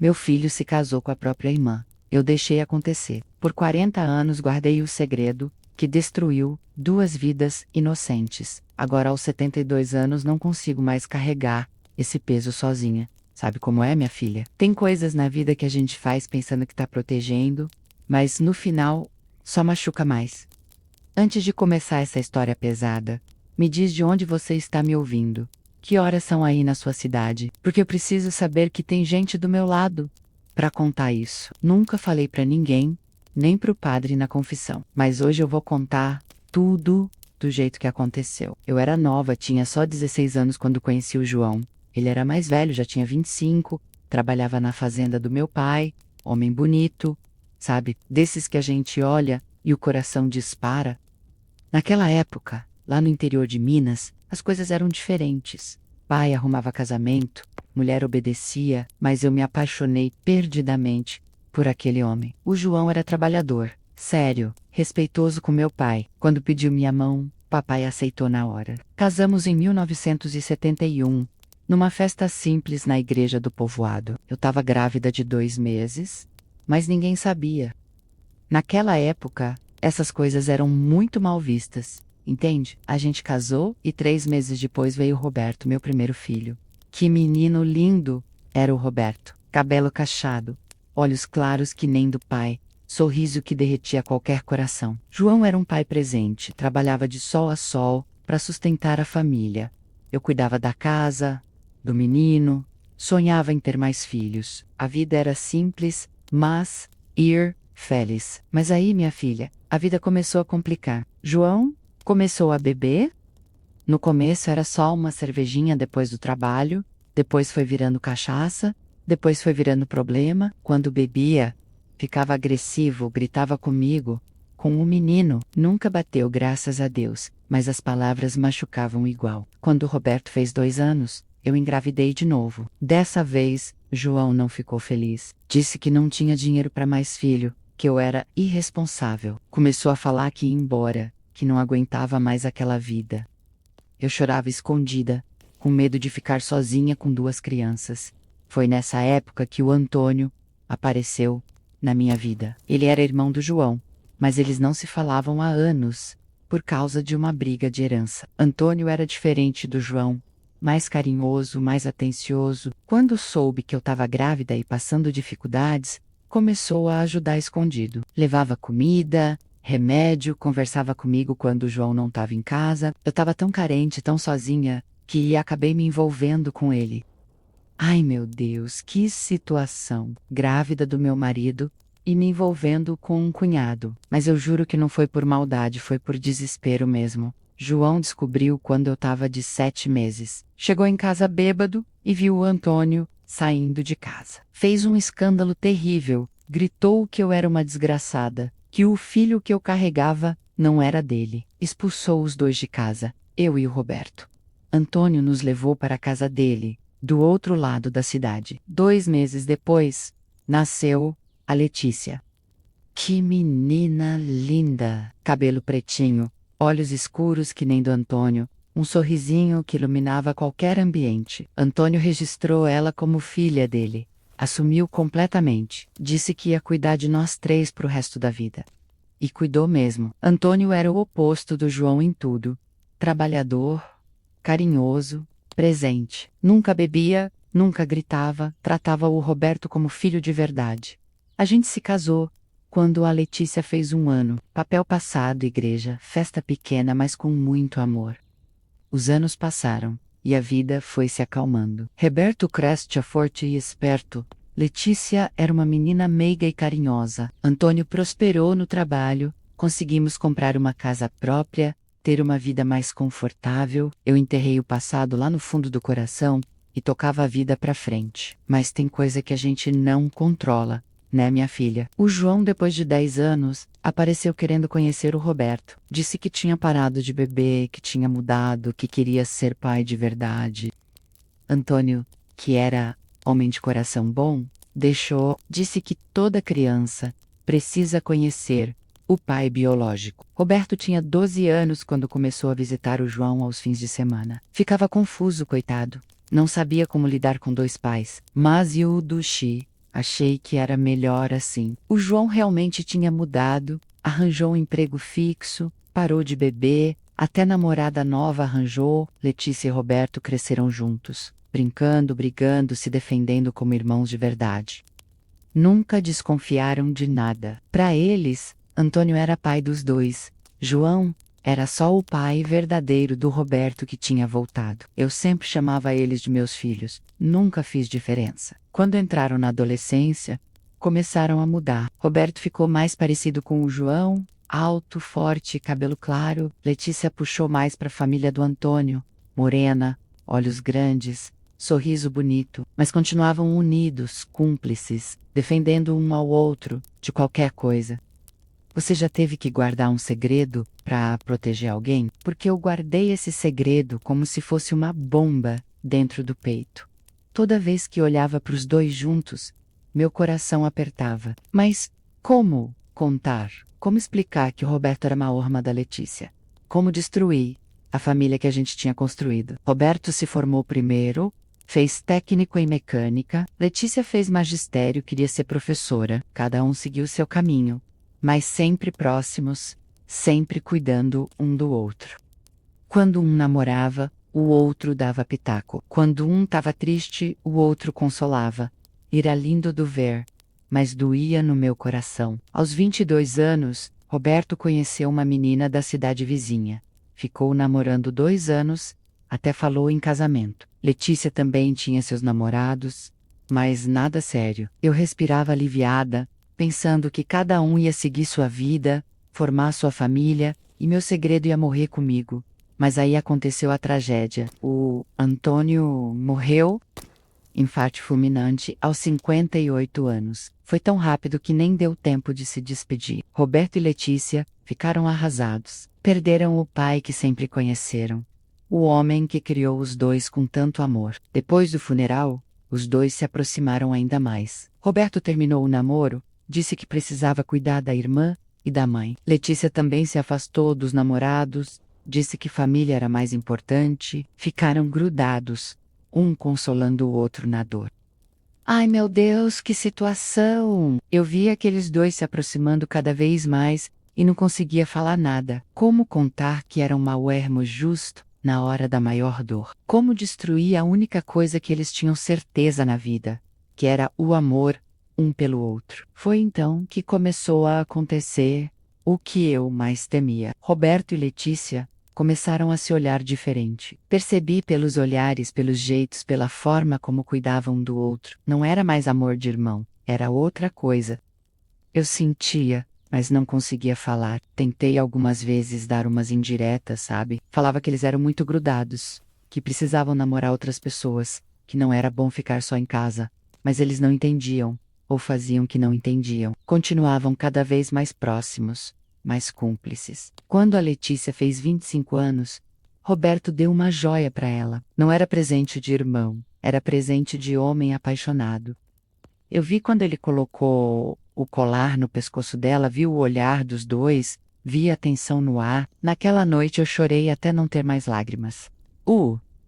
Meu filho se casou com a própria irmã. Eu deixei acontecer. Por 40 anos guardei o segredo, que destruiu 2 vidas inocentes. Agora aos 72 anos não consigo mais carregar esse peso sozinha. Sabe como é, minha filha? Tem coisas na vida que a gente faz pensando que tá protegendo, mas no final só machuca mais. Antes de começar essa história pesada, me diz de onde você está me ouvindo. Que horas são aí na sua cidade? Porque eu preciso saber que tem gente do meu lado para contar isso. Nunca falei para ninguém, nem para o padre na confissão. Mas hoje eu vou contar tudo do jeito que aconteceu. Eu era nova, tinha só 16 anos quando conheci o João. Ele era mais velho, já tinha 25, trabalhava na fazenda do meu pai, homem bonito, sabe? Desses que a gente olha e o coração dispara. Naquela época, lá no interior de Minas, as coisas eram diferentes. Pai arrumava casamento, mulher obedecia, mas eu me apaixonei perdidamente por aquele homem. O João era trabalhador, sério, respeitoso com meu pai. Quando pediu minha mão, papai aceitou na hora. Casamos em 1971, numa festa simples na igreja do povoado. Eu estava grávida de 2 meses, mas ninguém sabia. Naquela época, essas coisas eram muito mal vistas, entende? A gente casou e 3 meses depois veio o Roberto, meu primeiro filho. Que menino lindo era o Roberto. Cabelo cacheado, olhos claros que nem do pai, sorriso que derretia qualquer coração. João era um pai presente, trabalhava de sol a sol para sustentar a família. Eu cuidava da casa, do menino, sonhava em ter mais filhos. A vida era simples, mas feliz. Mas aí, minha filha, a vida começou a complicar. João começou a beber. No começo era só uma cervejinha depois do trabalho, depois foi virando cachaça, depois foi virando problema. Quando bebia, ficava agressivo, gritava comigo. Com o menino, nunca bateu, graças a Deus, mas as palavras machucavam igual. Quando o Roberto fez 2 anos, eu engravidei de novo. Dessa vez, João não ficou feliz. Disse que não tinha dinheiro para mais filho, que eu era irresponsável. Começou a falar que ia embora, que não aguentava mais aquela vida. Eu chorava escondida, com medo de ficar sozinha com 2 crianças. Foi nessa época que o Antônio apareceu na minha vida. Ele era irmão do João, mas eles não se falavam há anos, por causa de uma briga de herança. Antônio era diferente do João, mais carinhoso, mais atencioso. Quando soube que eu estava grávida e passando dificuldades, começou a ajudar escondido. Levava comida, remédio, conversava comigo quando o João não estava em casa. Eu estava tão carente, tão sozinha, que acabei me envolvendo com ele. Ai, meu Deus, que situação! Grávida do meu marido e me envolvendo com um cunhado. Mas eu juro que não foi por maldade, foi por desespero mesmo. João descobriu quando eu estava de 7 meses. Chegou em casa bêbado e viu o Antônio saindo de casa. Fez um escândalo terrível, gritou que eu era uma desgraçada, que o filho que eu carregava não era dele. Expulsou os 2 de casa, eu e o Roberto. Antônio nos levou para a casa dele, do outro lado da cidade. 2 meses depois, nasceu a Letícia. Que menina linda! Cabelo pretinho, olhos escuros que nem do Antônio, um sorrisinho que iluminava qualquer ambiente. Antônio registrou ela como filha dele. Assumiu completamente. Disse que ia cuidar de nós 3 pro resto da vida. E cuidou mesmo. Antônio era o oposto do João em tudo. Trabalhador, carinhoso, presente. Nunca bebia, nunca gritava, tratava o Roberto como filho de verdade. A gente se casou quando a Letícia fez 1 ano. Papel passado, igreja, festa pequena, mas com muito amor. Os anos passaram, e a vida foi se acalmando. Roberto cresce forte e esperto. Letícia era uma menina meiga e carinhosa. Antônio prosperou no trabalho, conseguimos comprar uma casa própria, ter uma vida mais confortável. Eu enterrei o passado lá no fundo do coração e tocava a vida pra frente. Mas tem coisa que a gente não controla, né, minha filha? O João, depois de 10 anos, apareceu querendo conhecer o Roberto. Disse que tinha parado de beber, que tinha mudado, que queria ser pai de verdade. Antônio, que era homem de coração bom, disse que toda criança precisa conhecer o pai biológico. Roberto tinha 12 anos quando começou a visitar o João aos fins de semana. Ficava confuso, coitado. Não sabia como lidar com 2 pais. Mas Yudushi Achei que era melhor assim. O João realmente tinha mudado, arranjou um emprego fixo, parou de beber, até namorada nova arranjou. Letícia e Roberto cresceram juntos, brincando, brigando, se defendendo como irmãos de verdade. Nunca desconfiaram de nada. Para eles, Antônio era pai dos dois. João era só o pai verdadeiro do Roberto que tinha voltado. Eu sempre chamava eles de meus filhos. Nunca fiz diferença. Quando entraram na adolescência, começaram a mudar. Roberto ficou mais parecido com o João, alto, forte, cabelo claro. Letícia puxou mais para a família do Antônio, morena, olhos grandes, sorriso bonito, mas continuavam unidos, cúmplices, defendendo um ao outro de qualquer coisa. Você já teve que guardar um segredo para proteger alguém? Porque eu guardei esse segredo como se fosse uma bomba dentro do peito. Toda vez que olhava para os dois juntos, meu coração apertava. Mas como contar? Como explicar que o Roberto era uma orma da Letícia? Como destruir a família que a gente tinha construído? Roberto se formou primeiro, fez técnico em mecânica, Letícia fez magistério, queria ser professora, cada um seguiu seu caminho, mas sempre próximos, sempre cuidando um do outro. Quando um namorava, o outro dava pitaco. Quando um estava triste, o outro consolava. Era lindo de ver, mas doía no meu coração. Aos 22 anos, Roberto conheceu uma menina da cidade vizinha. Ficou namorando 2 anos, até falou em casamento. Letícia também tinha seus namorados, mas nada sério. Eu respirava aliviada, pensando que cada um ia seguir sua vida, formar sua família, e meu segredo ia morrer comigo. Mas aí aconteceu a tragédia. O Antônio morreu, infarto fulminante, aos 58 anos. Foi tão rápido que nem deu tempo de se despedir. Roberto e Letícia ficaram arrasados. Perderam o pai que sempre conheceram. O homem que criou os dois com tanto amor. Depois do funeral, os dois se aproximaram ainda mais. Roberto terminou o namoro, disse que precisava cuidar da irmã e da mãe. Letícia também se afastou dos namorados, disse que família era mais importante. Ficaram grudados, um consolando o outro na dor. Ai meu Deus, que situação! Eu vi aqueles dois se aproximando cada vez mais e não conseguia falar nada. Como contar que era um mau ermo justo na hora da maior dor? Como destruir a única coisa que eles tinham certeza na vida, que era o amor um pelo outro? Foi então que começou a acontecer o que eu mais temia. Roberto e Letícia começaram a se olhar diferente. Percebi pelos olhares, pelos jeitos, pela forma como cuidavam um do outro. Não era mais amor de irmão, era outra coisa. Eu sentia, mas não conseguia falar. Tentei algumas vezes dar umas indiretas, sabe? Falava que eles eram muito grudados, que precisavam namorar outras pessoas, que não era bom ficar só em casa. Mas eles não entendiam, ou faziam que não entendiam. Continuavam cada vez mais próximos, mais cúmplices. Quando a Letícia fez 25 anos, Roberto deu uma joia para ela. Não era presente de irmão, era presente de homem apaixonado. Eu vi quando ele colocou o colar no pescoço dela, vi o olhar dos dois, vi a tensão no ar. Naquela noite eu chorei até não ter mais lágrimas.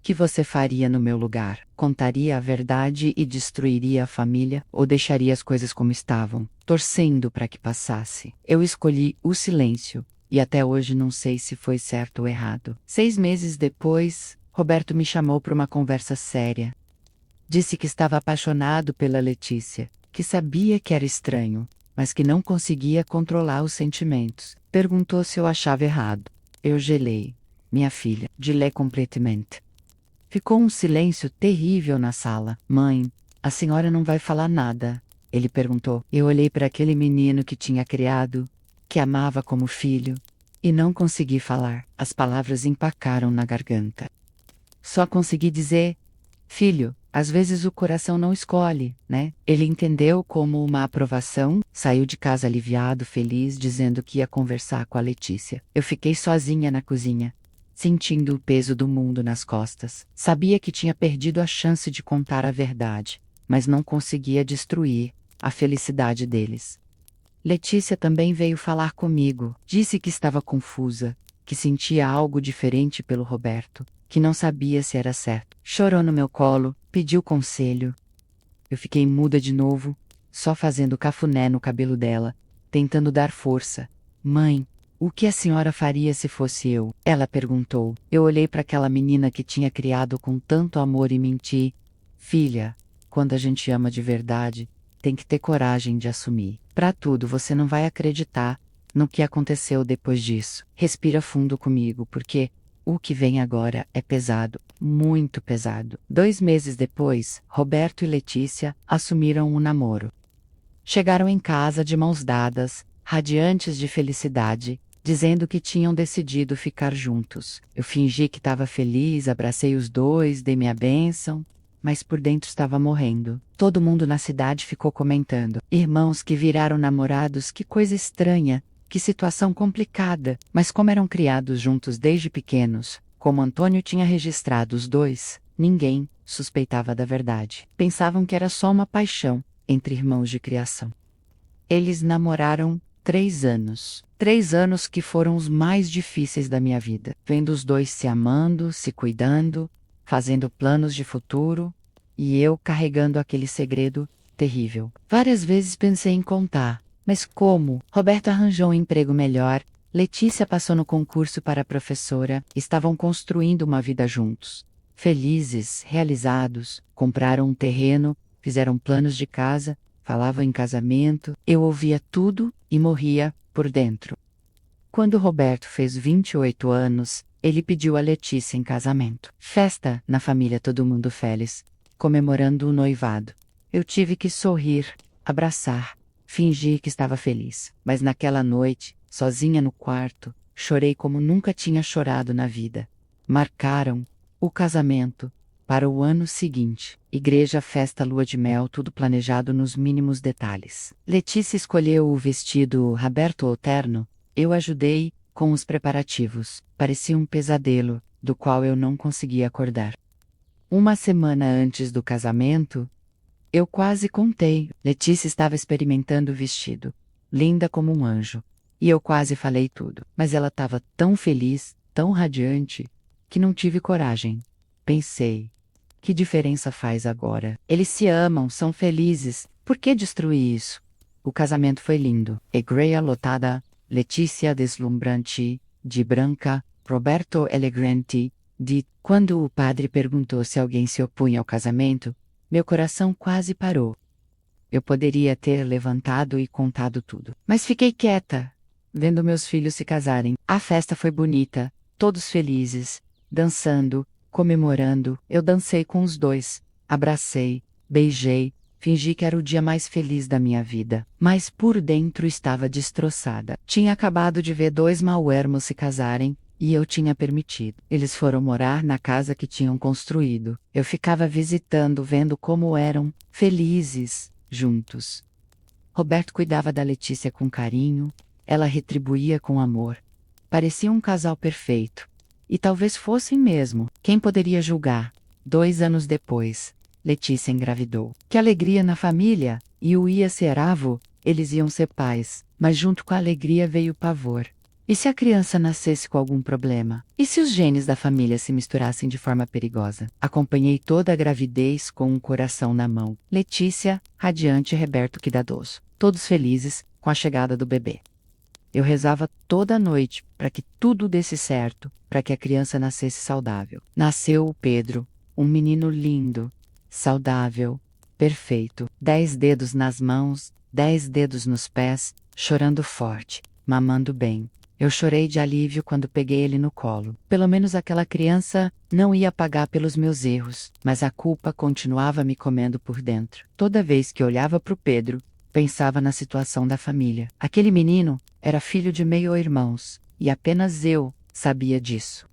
Que você faria no meu lugar? Contaria a verdade e destruiria a família, ou deixaria as coisas como estavam, torcendo para que passasse? Eu escolhi o silêncio, e até hoje não sei se foi certo ou errado. 6 meses depois, Roberto me chamou para uma conversa séria. Disse que estava apaixonado pela Letícia, que sabia que era estranho, mas que não conseguia controlar os sentimentos. Perguntou se eu achava errado. Eu gelei. Minha filha, gelei completamente. Ficou um silêncio terrível na sala. Mãe, a senhora não vai falar nada? Ele perguntou. Eu olhei para aquele menino que tinha criado, que amava como filho, e não consegui falar. As palavras empacaram na garganta. Só consegui dizer: filho, às vezes o coração não escolhe, né? Ele entendeu como uma aprovação, saiu de casa aliviado, feliz, dizendo que ia conversar com a Letícia. Eu fiquei sozinha na cozinha, sentindo o peso do mundo nas costas. Sabia que tinha perdido a chance de contar a verdade, mas não conseguia destruir a felicidade deles. Letícia também veio falar comigo. Disse que estava confusa, que sentia algo diferente pelo Roberto, que não sabia se era certo. Chorou no meu colo, pediu conselho. Eu fiquei muda de novo, só fazendo cafuné no cabelo dela, tentando dar força. Mãe, o que a senhora faria se fosse eu? Ela perguntou. Eu olhei para aquela menina que tinha criado com tanto amor e menti. Filha, quando a gente ama de verdade, tem que ter coragem de assumir. Para tudo você não vai acreditar no que aconteceu depois disso. Respira fundo comigo, porque o que vem agora é pesado, muito pesado. 2 meses depois, Roberto e Letícia assumiram um namoro. Chegaram em casa de mãos dadas, radiantes de felicidade, dizendo que tinham decidido ficar juntos. Eu fingi que estava feliz, abracei os dois, dei minha bênção, mas por dentro estava morrendo. Todo mundo na cidade ficou comentando. Irmãos que viraram namorados, que coisa estranha, que situação complicada. Mas como eram criados juntos desde pequenos, como Antônio tinha registrado os dois, ninguém suspeitava da verdade. Pensavam que era só uma paixão entre irmãos de criação. Eles namoraram 3 anos. 3 anos que foram os mais difíceis da minha vida. Vendo os dois se amando, se cuidando, fazendo planos de futuro, e eu carregando aquele segredo terrível. Várias vezes pensei em contar, mas como? Roberto arranjou um emprego melhor, Letícia passou no concurso para professora, estavam construindo uma vida juntos. Felizes, realizados, compraram um terreno, fizeram planos de casa, falavam em casamento, eu ouvia tudo e morria por dentro. Quando Roberto fez 28 anos, ele pediu a Letícia em casamento. Festa na família, todo mundo feliz, comemorando o noivado. Eu tive que sorrir, abraçar, fingir que estava feliz. Mas naquela noite, sozinha no quarto, chorei como nunca tinha chorado na vida. Marcaram o casamento para o ano seguinte. Igreja, festa, lua de mel, tudo planejado nos mínimos detalhes. Letícia escolheu o vestido aberto ou terno. Eu ajudei com os preparativos. Parecia um pesadelo, do qual eu não conseguia acordar. Uma semana antes do casamento, eu quase contei. Letícia estava experimentando o vestido, linda como um anjo. E eu quase falei tudo. Mas ela estava tão feliz, tão radiante, que não tive coragem. Pensei, que diferença faz agora? Eles se amam, são felizes. Por que destruir isso? O casamento foi lindo. Igreja lotada, Letícia deslumbrante, de branca, Roberto elegante, de... Quando o padre perguntou se alguém se opunha ao casamento, meu coração quase parou. Eu poderia ter levantado e contado tudo. Mas fiquei quieta, vendo meus filhos se casarem. A festa foi bonita, todos felizes, dançando, comemorando. Eu dancei com os dois, abracei, beijei, fingi que era o dia mais feliz da minha vida. Mas por dentro estava destroçada. Tinha acabado de ver 2 mau-ermos se casarem, e eu tinha permitido. Eles foram morar na casa que tinham construído. Eu ficava visitando, vendo como eram felizes juntos. Roberto cuidava da Letícia com carinho, ela retribuía com amor. Parecia um casal perfeito. E talvez fossem mesmo. Quem poderia julgar? 2 anos depois, Letícia engravidou. Que alegria na família! E o ia ser avô, eles iam ser pais. Mas junto com a alegria veio o pavor. E se a criança nascesse com algum problema? E se os genes da família se misturassem de forma perigosa? Acompanhei toda a gravidez com um coração na mão. Letícia, radiante, e Roberto cuidadoso. Todos felizes com a chegada do bebê. Eu rezava toda noite para que tudo desse certo, para que a criança nascesse saudável. Nasceu o Pedro, um menino lindo, saudável, perfeito. 10 dedos nas mãos, 10 dedos nos pés, chorando forte, mamando bem. Eu chorei de alívio quando peguei ele no colo. Pelo menos aquela criança não ia pagar pelos meus erros, mas a culpa continuava me comendo por dentro. Toda vez que olhava para o Pedro, pensava na situação da família. Aquele menino era filho de meio-irmãos, e apenas eu sabia disso.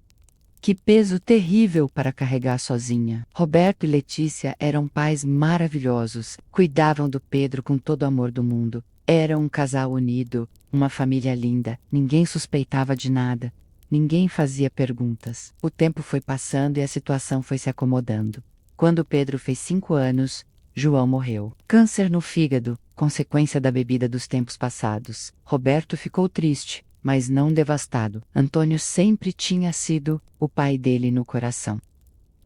Que peso terrível para carregar sozinha. Roberto e Letícia eram pais maravilhosos, cuidavam do Pedro com todo o amor do mundo. Era um casal unido, uma família linda, ninguém suspeitava de nada, ninguém fazia perguntas. O tempo foi passando e a situação foi se acomodando. Quando Pedro fez 5 anos, João morreu. Câncer no fígado, consequência da bebida dos tempos passados. Roberto ficou triste, mas não devastado. Antônio sempre tinha sido o pai dele no coração.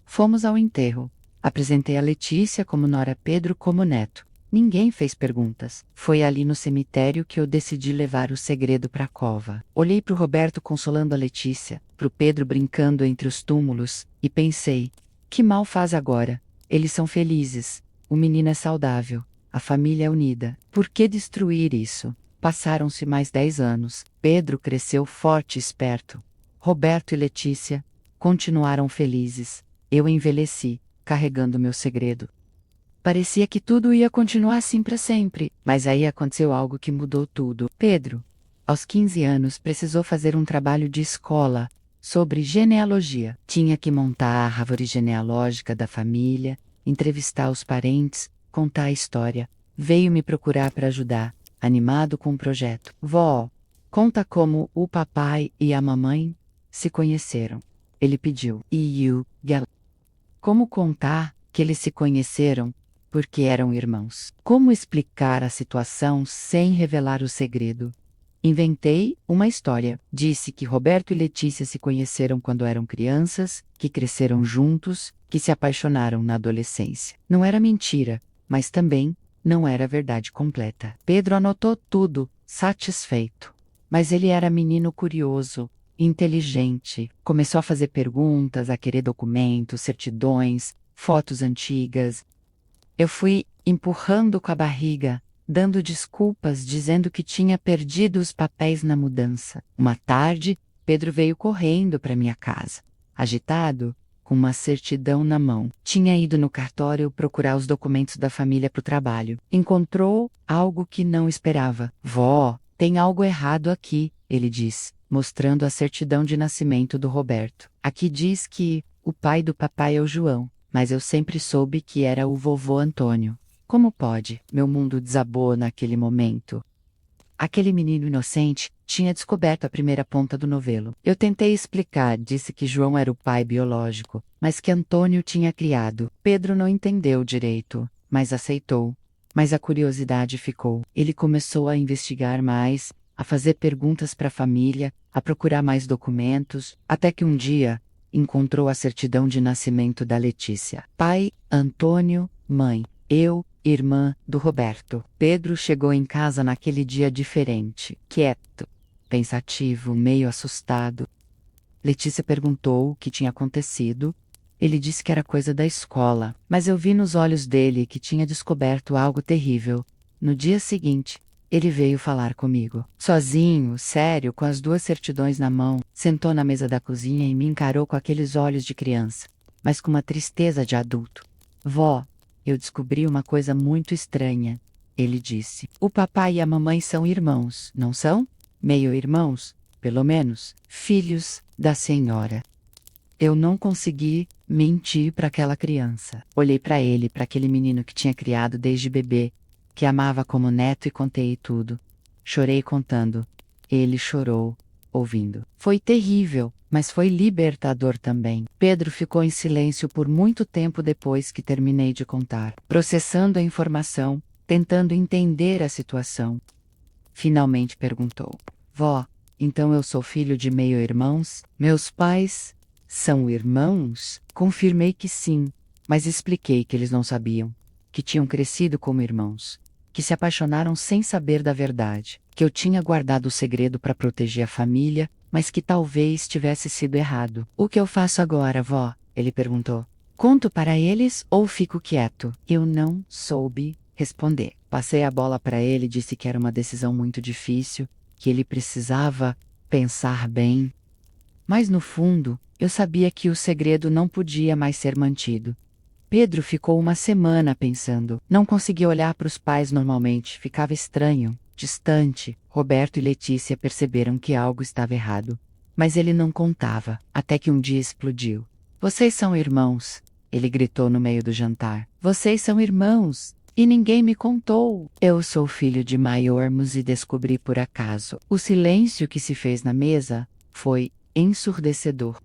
Fomos ao enterro. Apresentei a Letícia como nora, Pedro como neto. Ninguém fez perguntas. Foi ali no cemitério que eu decidi levar o segredo para a cova. Olhei para o Roberto consolando a Letícia, para o Pedro brincando entre os túmulos, e pensei: que mal faz agora? Eles são felizes. O menino é saudável. A família é unida. Por que destruir isso? Passaram-se mais 10 anos. Pedro cresceu forte e esperto. Roberto e Letícia continuaram felizes. Eu envelheci, carregando meu segredo. Parecia que tudo ia continuar assim para sempre, mas aí aconteceu algo que mudou tudo. Pedro, aos 15 anos, precisou fazer um trabalho de escola sobre genealogia. Tinha que montar a árvore genealógica da família, entrevistar os parentes, contar a história. Veio me procurar para ajudar, animado com o projeto. Vó, conta como o papai e a mamãe se conheceram. Ele pediu. Como contar que eles se conheceram porque eram irmãos? Como explicar a situação sem revelar o segredo? Inventei uma história. Disse que Roberto e Letícia se conheceram quando eram crianças, que cresceram juntos, que se apaixonaram na adolescência. Não era mentira, mas também não era verdade completa. Pedro anotou tudo, satisfeito. Mas ele era menino curioso, inteligente. Começou a fazer perguntas, a querer documentos, certidões, fotos antigas. Eu fui empurrando com a barriga, dando desculpas, dizendo que tinha perdido os papéis na mudança. Uma tarde, Pedro veio correndo para minha casa, agitado, com uma certidão na mão. Tinha ido no cartório procurar os documentos da família para o trabalho. Encontrou algo que não esperava. Vó, tem algo errado aqui, ele disse, mostrando a certidão de nascimento do Roberto. Aqui diz que o pai do papai é o João, mas eu sempre soube que era o vovô Antônio. Como pode? Meu mundo desabou naquele momento. Aquele menino inocente tinha descoberto a primeira ponta do novelo. Eu tentei explicar, disse que João era o pai biológico, mas que Antônio tinha criado. Pedro não entendeu direito, mas aceitou. Mas a curiosidade ficou. Ele começou a investigar mais, a fazer perguntas para a família, a procurar mais documentos, até que um dia encontrou a certidão de nascimento da Letícia. Pai, Antônio, mãe, eu, irmã do Roberto. Pedro chegou em casa naquele dia diferente, quieto, pensativo, meio assustado. Letícia perguntou o que tinha acontecido. Ele disse que era coisa da escola, mas eu vi nos olhos dele que tinha descoberto algo terrível. No dia seguinte, ele veio falar comigo. Sozinho, sério, com as 2 certidões na mão, sentou na mesa da cozinha e me encarou com aqueles olhos de criança, mas com uma tristeza de adulto. Vó, eu descobri uma coisa muito estranha, ele disse. O papai e a mamãe são irmãos, não são? Meio irmãos, pelo menos, filhos da senhora. Eu não consegui mentir para aquela criança. Olhei para ele, para aquele menino que tinha criado desde bebê, que amava como neto, e contei tudo. Chorei contando. Ele chorou, ouvindo. Foi terrível, mas foi libertador também. Pedro ficou em silêncio por muito tempo depois que terminei de contar, processando a informação, tentando entender a situação. Finalmente perguntou: Vó, então eu sou filho de meio-irmãos? Meus pais são irmãos? Confirmei que sim, mas expliquei que eles não sabiam, que tinham crescido como irmãos, que se apaixonaram sem saber da verdade, que eu tinha guardado o segredo para proteger a família, mas que talvez tivesse sido errado. O que eu faço agora, vó? Ele perguntou. Conto para eles ou fico quieto? Eu não soube responder. Passei a bola para ele e disse que era uma decisão muito difícil, que ele precisava pensar bem. Mas no fundo, eu sabia que o segredo não podia mais ser mantido. Pedro ficou uma semana pensando. Não conseguia olhar para os pais normalmente, ficava estranho, distante. Roberto e Letícia perceberam que algo estava errado. Mas ele não contava, até que um dia explodiu. Vocês são irmãos, ele gritou no meio do jantar. Vocês são irmãos, e ninguém me contou. Eu sou filho de maiormos e descobri por acaso. O silêncio que se fez na mesa foi ensurdecedor.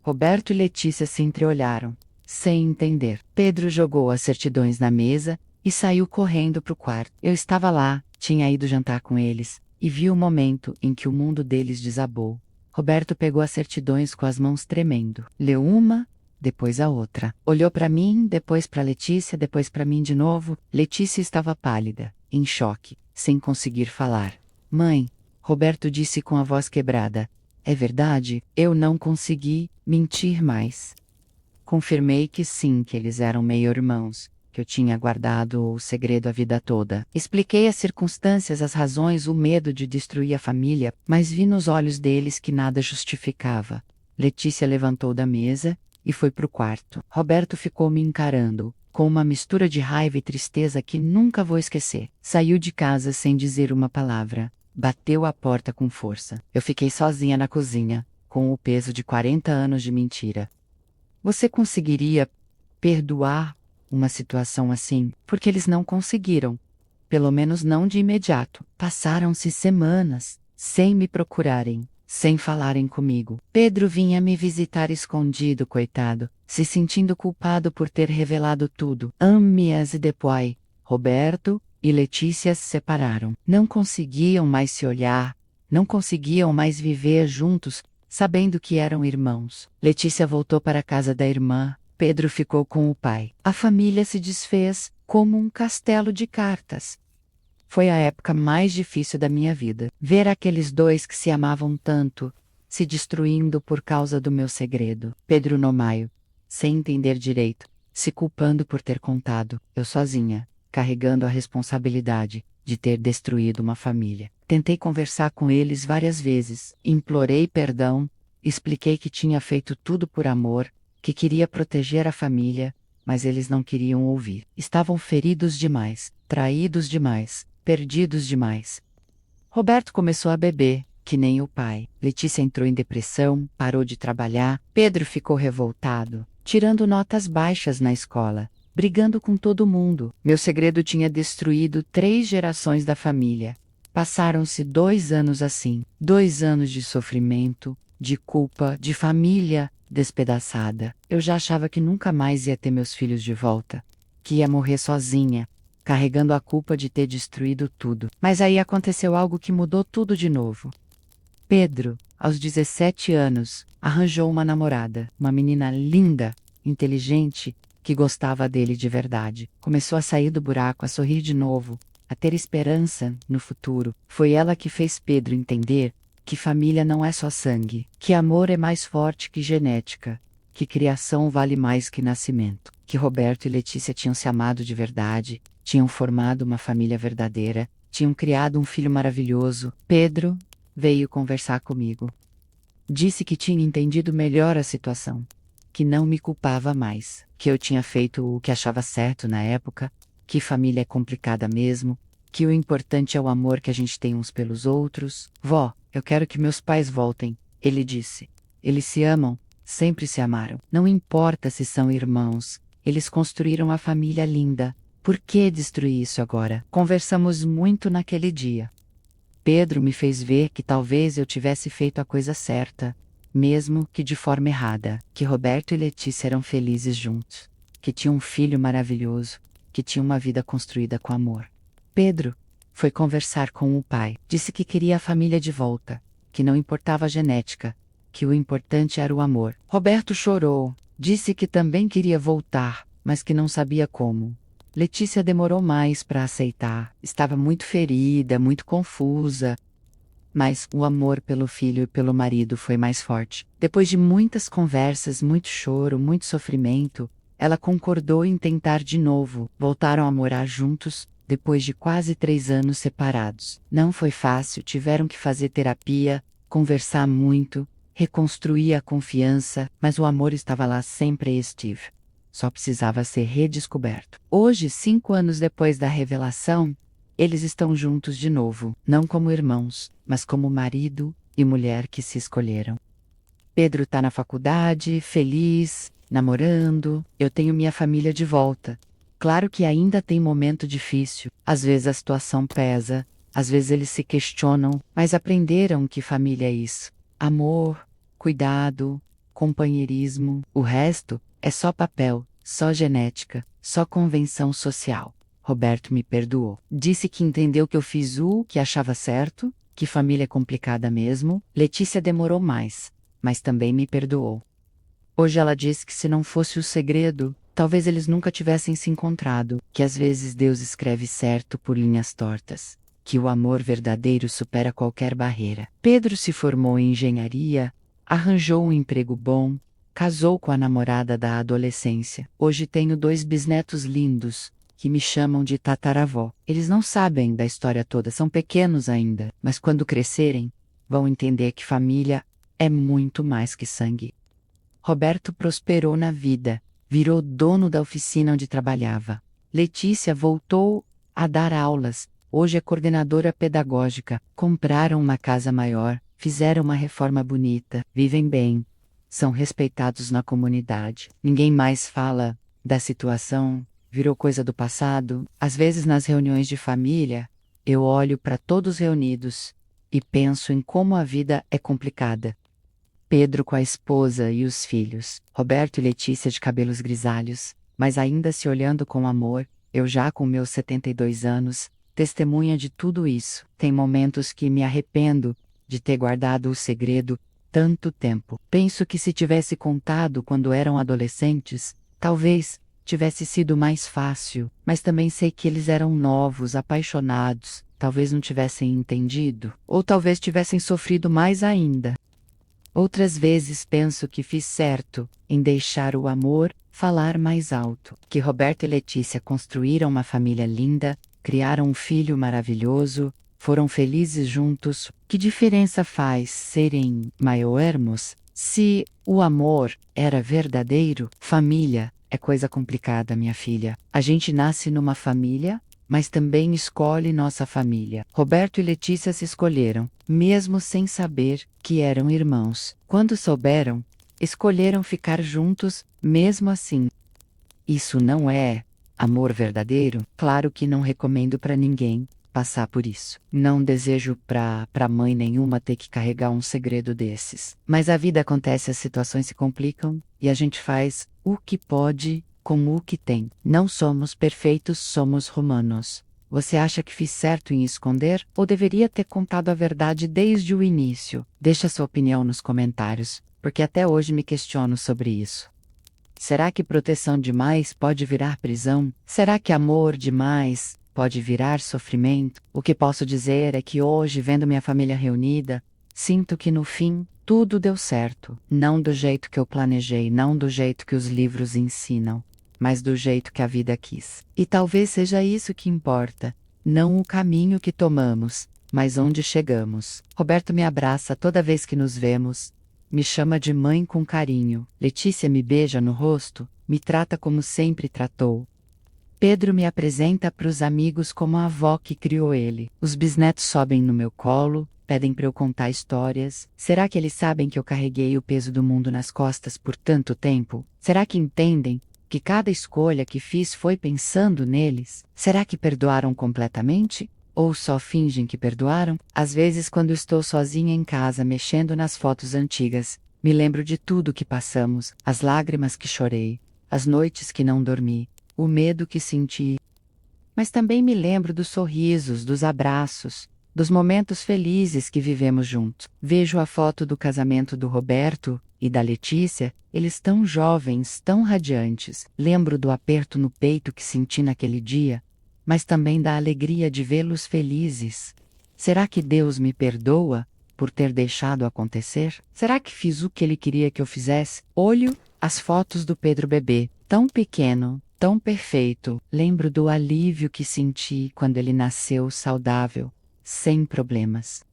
Roberto e Letícia se entreolharam, sem entender. Pedro jogou as certidões na mesa e saiu correndo para o quarto. Eu estava lá, tinha ido jantar com eles, e vi o momento em que o mundo deles desabou. Roberto pegou as certidões com as mãos tremendo. Leu uma, depois a outra. Olhou para mim, depois para Letícia, depois para mim de novo. Letícia estava pálida, em choque, sem conseguir falar. Mãe, Roberto disse com a voz quebrada. É verdade, eu não consegui mentir mais. Confirmei que sim, que eles eram meio-irmãos, que eu tinha guardado o segredo a vida toda. Expliquei as circunstâncias, as razões, o medo de destruir a família, mas vi nos olhos deles que nada justificava. Letícia levantou da mesa e foi para o quarto. Roberto ficou me encarando, com uma mistura de raiva e tristeza que nunca vou esquecer. Saiu de casa sem dizer uma palavra. Bateu a porta com força. Eu fiquei sozinha na cozinha, com o peso de 40 anos de mentira. Você conseguiria perdoar uma situação assim? Porque eles não conseguiram. Pelo menos não de imediato. Passaram-se semanas, sem me procurarem, sem falarem comigo. Pedro vinha me visitar escondido, coitado, se sentindo culpado por ter revelado tudo. Ame-as e depois, Roberto e Letícia se separaram. Não conseguiam mais se olhar, não conseguiam mais viver juntos, sabendo que eram irmãos. Letícia voltou para a casa da irmã, Pedro ficou com o pai. A família se desfez como um castelo de cartas. Foi a época mais difícil da minha vida. Ver aqueles dois que se amavam tanto, se destruindo por causa do meu segredo. Pedro Nomaio, sem entender direito, se culpando por ter contado, eu sozinha, carregando a responsabilidade de ter destruído uma família. Tentei conversar com eles várias vezes, implorei perdão, expliquei que tinha feito tudo por amor, que queria proteger a família, mas eles não queriam ouvir. Estavam feridos demais, traídos demais, perdidos demais. Roberto começou a beber, que nem o pai. Letícia entrou em depressão, parou de trabalhar. Pedro ficou revoltado, tirando notas baixas na escola, brigando com todo mundo. Meu segredo tinha destruído 3 gerações da família. Passaram-se 2 anos assim. 2 anos de sofrimento, de culpa, de família despedaçada. Eu já achava que nunca mais ia ter meus filhos de volta, que ia morrer sozinha, carregando a culpa de ter destruído tudo. Mas aí aconteceu algo que mudou tudo de novo. Pedro, aos 17 anos, arranjou uma namorada, uma menina linda, inteligente, que gostava dele de verdade. Começou a sair do buraco, a sorrir de novo, a ter esperança no futuro. Foi ela que fez Pedro entender que família não é só sangue, que amor é mais forte que genética, que criação vale mais que nascimento, que Roberto e Letícia tinham se amado de verdade, tinham formado uma família verdadeira, tinham criado um filho maravilhoso. Pedro veio conversar comigo. Disse que tinha entendido melhor a situação, que não me culpava mais, que eu tinha feito o que achava certo na época, que família é complicada mesmo, que o importante é o amor que a gente tem uns pelos outros. Vó, eu quero que meus pais voltem, ele disse. Eles se amam, sempre se amaram. Não importa se são irmãos, eles construíram a família linda. Por que destruir isso agora? Conversamos muito naquele dia. Pedro me fez ver que talvez eu tivesse feito a coisa certa, mesmo que de forma errada, que Roberto e Letícia eram felizes juntos, que tinham um filho maravilhoso, que tinham uma vida construída com amor. Pedro foi conversar com o pai, disse que queria a família de volta, que não importava a genética, que o importante era o amor. Roberto chorou, disse que também queria voltar, mas que não sabia como. Letícia demorou mais para aceitar, estava muito ferida, muito confusa, mas o amor pelo filho e pelo marido foi mais forte. Depois de muitas conversas, muito choro, muito sofrimento, ela concordou em tentar de novo. Voltaram a morar juntos, depois de quase 3 anos separados. Não foi fácil, tiveram que fazer terapia, conversar muito, reconstruir a confiança, mas o amor estava lá, sempre estive. Só precisava ser redescoberto. Hoje, 5 anos depois da revelação, eles estão juntos de novo, não como irmãos, mas como marido e mulher que se escolheram. Pedro está na faculdade, feliz, namorando, eu tenho minha família de volta. Claro que ainda tem momento difícil, às vezes a situação pesa, às vezes eles se questionam, mas aprenderam que família é isso. Amor, cuidado, companheirismo, o resto é só papel, só genética, só convenção social. Roberto me perdoou. Disse que entendeu que eu fiz o que achava certo, que família é complicada mesmo. Letícia demorou mais, mas também me perdoou. Hoje ela diz que se não fosse o segredo, talvez eles nunca tivessem se encontrado, que às vezes Deus escreve certo por linhas tortas, que o amor verdadeiro supera qualquer barreira. Pedro se formou em engenharia, arranjou um emprego bom, casou com a namorada da adolescência. Hoje tenho 2 bisnetos lindos, que me chamam de tataravó. Eles não sabem da história toda, são pequenos ainda, mas quando crescerem, vão entender que família é muito mais que sangue. Roberto prosperou na vida, virou dono da oficina onde trabalhava. Letícia voltou a dar aulas, hoje é coordenadora pedagógica. Compraram uma casa maior, fizeram uma reforma bonita, vivem bem, são respeitados na comunidade. Ninguém mais fala da situação, virou coisa do passado. Às vezes nas reuniões de família, eu olho para todos reunidos e penso em como a vida é complicada. Pedro com a esposa e os filhos, Roberto e Letícia de cabelos grisalhos, mas ainda se olhando com amor, eu já com meus 72 anos, testemunha de tudo isso. Tem momentos que me arrependo de ter guardado o segredo tanto tempo. Penso que se tivesse contado quando eram adolescentes, talvez tivesse sido mais fácil, mas também sei que eles eram novos, apaixonados, talvez não tivessem entendido, ou talvez tivessem sofrido mais ainda. Outras vezes penso que fiz certo em deixar o amor falar mais alto, que Roberto e Letícia construíram uma família linda, criaram um filho maravilhoso, foram felizes juntos. Que diferença faz serem maiormos se o amor era verdadeiro? Família é coisa complicada, minha filha. A gente nasce numa família, mas também escolhe nossa família. Roberto e Letícia se escolheram, mesmo sem saber que eram irmãos. Quando souberam, escolheram ficar juntos, mesmo assim. Isso não é amor verdadeiro? Claro que não recomendo para ninguém passar por isso. Não desejo para mãe nenhuma ter que carregar um segredo desses. Mas a vida acontece, as situações se complicam e a gente faz o que pode com o que tem. Não somos perfeitos, somos humanos. Você acha que fiz certo em esconder ou deveria ter contado a verdade desde o início? Deixa sua opinião nos comentários, porque até hoje me questiono sobre isso. Será que proteção demais pode virar prisão? Será que amor demais pode virar sofrimento? O que posso dizer é que hoje, vendo minha família reunida, sinto que no fim tudo deu certo. Não do jeito que eu planejei, não do jeito que os livros ensinam, mas do jeito que a vida quis. E talvez seja isso que importa, não o caminho que tomamos, mas onde chegamos. Roberto me abraça toda vez que nos vemos, me chama de mãe com carinho. Letícia me beija no rosto, me trata como sempre tratou. Pedro me apresenta para os amigos como a avó que criou ele. Os bisnetos sobem no meu colo, pedem para eu contar histórias. Será que eles sabem que eu carreguei o peso do mundo nas costas por tanto tempo? Será que entendem que cada escolha que fiz foi pensando neles? Será que perdoaram completamente? Ou só fingem que perdoaram? Às vezes, quando estou sozinha em casa mexendo nas fotos antigas, me lembro de tudo que passamos, as lágrimas que chorei, as noites que não dormi, o medo que senti. Mas também me lembro dos sorrisos, dos abraços, dos momentos felizes que vivemos juntos. Vejo a foto do casamento do Roberto e da Letícia, eles tão jovens, tão radiantes. Lembro do aperto no peito que senti naquele dia, mas também da alegria de vê-los felizes. Será que Deus me perdoa por ter deixado acontecer? Será que fiz o que Ele queria que eu fizesse? Olho as fotos do Pedro bebê, tão pequeno, tão perfeito. Lembro do alívio que senti quando ele nasceu saudável, sem problemas.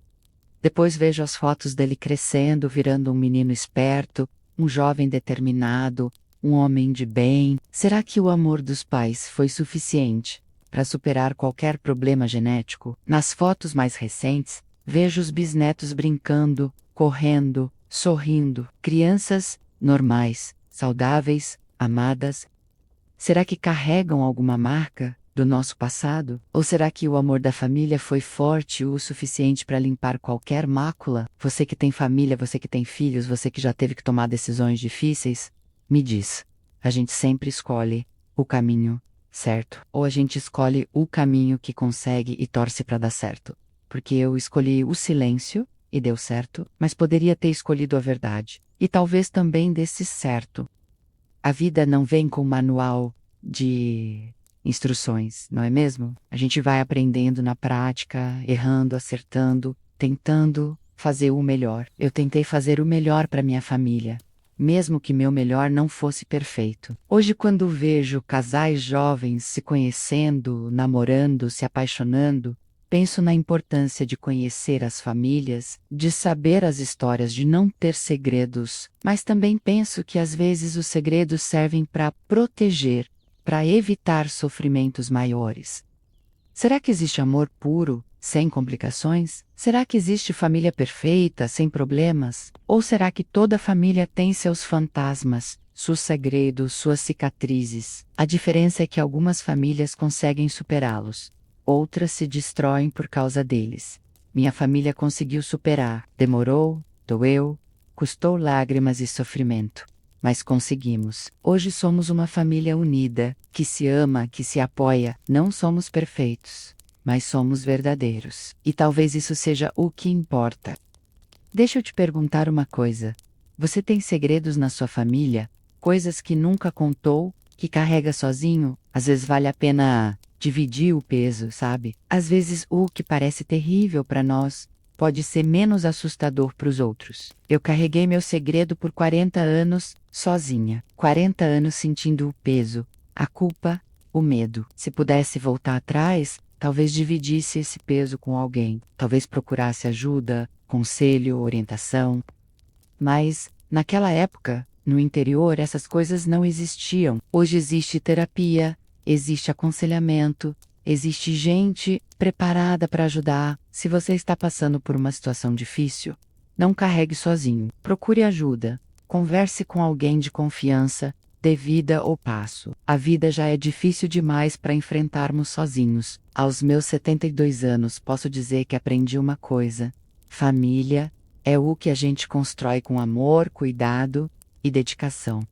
Depois vejo as fotos dele crescendo, virando um menino esperto, um jovem determinado, um homem de bem. Será que o amor dos pais foi suficiente para superar qualquer problema genético? Nas fotos mais recentes, vejo os bisnetos brincando, correndo, sorrindo. Crianças normais, saudáveis, amadas. Será que carregam alguma marca do nosso passado? Ou será que o amor da família foi forte o suficiente para limpar qualquer mácula? Você que tem família, você que tem filhos, você que já teve que tomar decisões difíceis, me diz. A gente sempre escolhe o caminho certo, ou a gente escolhe o caminho que consegue e torce para dar certo? Porque eu escolhi o silêncio e deu certo, mas poderia ter escolhido a verdade. e talvez também desse certo. A vida não vem com manual de instruções, não é mesmo? A gente vai aprendendo na prática, errando, acertando, tentando fazer o melhor. Eu tentei fazer o melhor para minha família, mesmo que meu melhor não fosse perfeito. Hoje, quando vejo casais jovens se conhecendo, namorando, se apaixonando, penso na importância de conhecer as famílias, de saber as histórias, de não ter segredos, mas também penso que às vezes os segredos servem para proteger, para evitar sofrimentos maiores. Será que existe amor puro, sem complicações? Será que existe família perfeita, sem problemas? Ou será que toda família tem seus fantasmas, seus segredos, suas cicatrizes? A diferença é que algumas famílias conseguem superá-los. Outras se destroem por causa deles. Minha família conseguiu superar. Demorou, doeu, custou lágrimas e sofrimento. Mas conseguimos. Hoje somos uma família unida, que se ama, que se apoia. Não somos perfeitos, mas somos verdadeiros. E talvez isso seja o que importa. Deixa eu te perguntar uma coisa. Você tem segredos na sua família? Coisas que nunca contou, que carrega sozinho? Às vezes vale a pena dividir o peso, sabe? Às vezes o que parece terrível para nós pode ser menos assustador para os outros. Eu carreguei meu segredo por 40 anos, sozinha. 40 anos sentindo o peso, a culpa, o medo. Se pudesse voltar atrás, talvez dividisse esse peso com alguém. Talvez procurasse ajuda, conselho, orientação. Mas, naquela época, no interior, essas coisas não existiam. Hoje existe terapia, existe aconselhamento, existe gente preparada para ajudar. Se você está passando por uma situação difícil, não carregue sozinho. Procure ajuda. Converse com alguém de confiança. Dê vida ou passo. A vida já é difícil demais para enfrentarmos sozinhos. Aos meus 72 anos, posso dizer que aprendi uma coisa: família é o que a gente constrói com amor, cuidado e dedicação.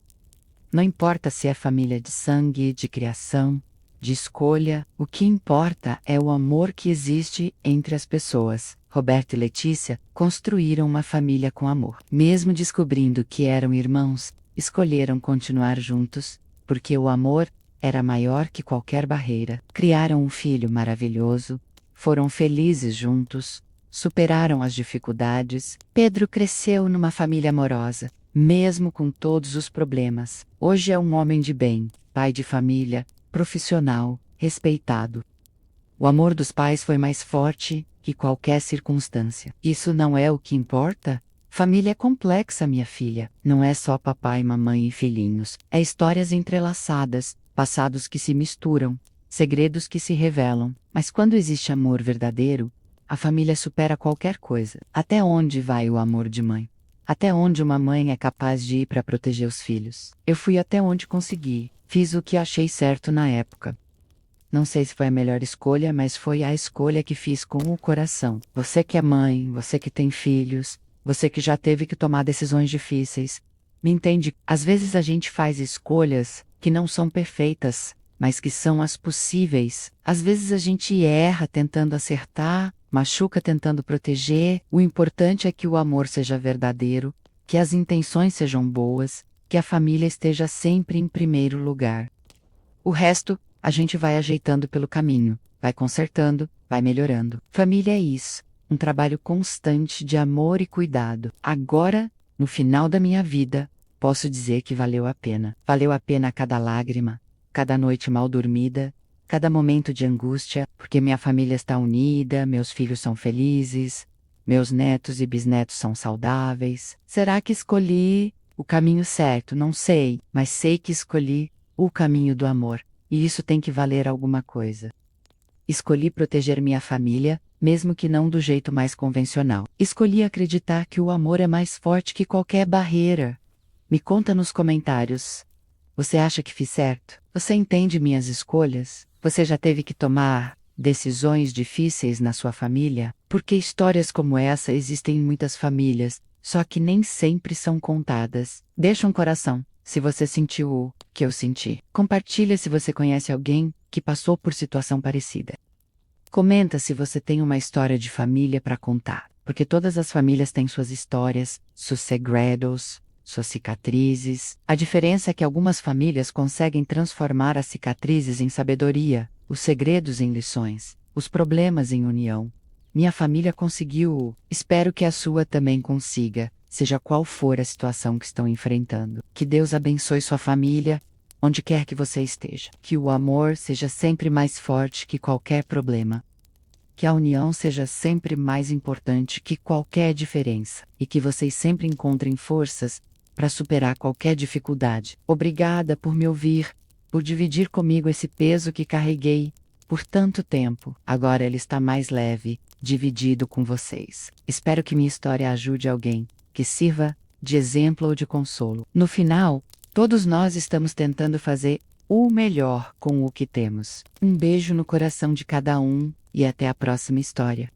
Não importa se é família de sangue, de criação, de escolha, o que importa é o amor que existe entre as pessoas. Roberto e Letícia construíram uma família com amor. Mesmo descobrindo que eram irmãos, escolheram continuar juntos, porque o amor era maior que qualquer barreira. Criaram um filho maravilhoso, foram felizes juntos, superaram as dificuldades. Pedro cresceu numa família amorosa, mesmo com todos os problemas. Hoje é um homem de bem, pai de família, profissional, respeitado. O amor dos pais foi mais forte que qualquer circunstância. Isso não é o que importa? Família é complexa, minha filha. Não é só papai, mamãe e filhinhos. É histórias entrelaçadas, passados que se misturam, segredos que se revelam. Mas quando existe amor verdadeiro, a família supera qualquer coisa. Até onde vai o amor de mãe? Até onde uma mãe é capaz de ir para proteger os filhos? Eu fui até onde consegui. Fiz o que achei certo na época. Não sei se foi a melhor escolha, mas foi a escolha que fiz com o coração. Você que é mãe, você que tem filhos, você que já teve que tomar decisões difíceis, me entende? Às vezes a gente faz escolhas que não são perfeitas, mas que são as possíveis. Às vezes a gente erra tentando acertar, machuca tentando proteger. O importante é que o amor seja verdadeiro, que as intenções sejam boas, que a família esteja sempre em primeiro lugar. O resto, a gente vai ajeitando pelo caminho, vai consertando, vai melhorando. Família é isso, um trabalho constante de amor e cuidado. Agora, no final da minha vida, posso dizer que valeu a pena. Valeu a pena cada lágrima, cada noite mal dormida, cada momento de angústia, porque minha família está unida, meus filhos são felizes, meus netos e bisnetos são saudáveis. Será que escolhi o caminho certo? Não sei, mas sei que escolhi o caminho do amor. E isso tem que valer alguma coisa. Escolhi proteger minha família, mesmo que não do jeito mais convencional. Escolhi acreditar que o amor é mais forte que qualquer barreira. Me conta nos comentários. Você acha que fiz certo? Você entende minhas escolhas? Você já teve que tomar decisões difíceis na sua família? Porque histórias como essa existem em muitas famílias, só que nem sempre são contadas. Deixa um coração se você sentiu o que eu senti. Compartilha se você conhece alguém que passou por situação parecida. Comenta se você tem uma história de família para contar, porque todas as famílias têm suas histórias, seus segredos, suas cicatrizes. A diferença é que algumas famílias conseguem transformar as cicatrizes em sabedoria, os segredos em lições, os problemas em união. Minha família conseguiu. Espero que a sua também consiga, seja qual for a situação que estão enfrentando. Que Deus abençoe sua família, onde quer que você esteja. Que o amor seja sempre mais forte que qualquer problema. Que a união seja sempre mais importante que qualquer diferença. E que vocês sempre encontrem forças para superar qualquer dificuldade. Obrigada por me ouvir, por dividir comigo esse peso que carreguei por tanto tempo. Agora ele está mais leve, dividido com vocês. Espero que minha história ajude alguém, que sirva de exemplo ou de consolo. No final, todos nós estamos tentando fazer o melhor com o que temos. Um beijo no coração de cada um e até a próxima história.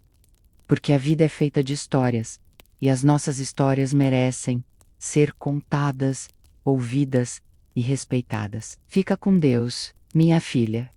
Porque a vida é feita de histórias, e as nossas histórias merecem ser contadas, ouvidas e respeitadas. Fica com Deus, minha filha.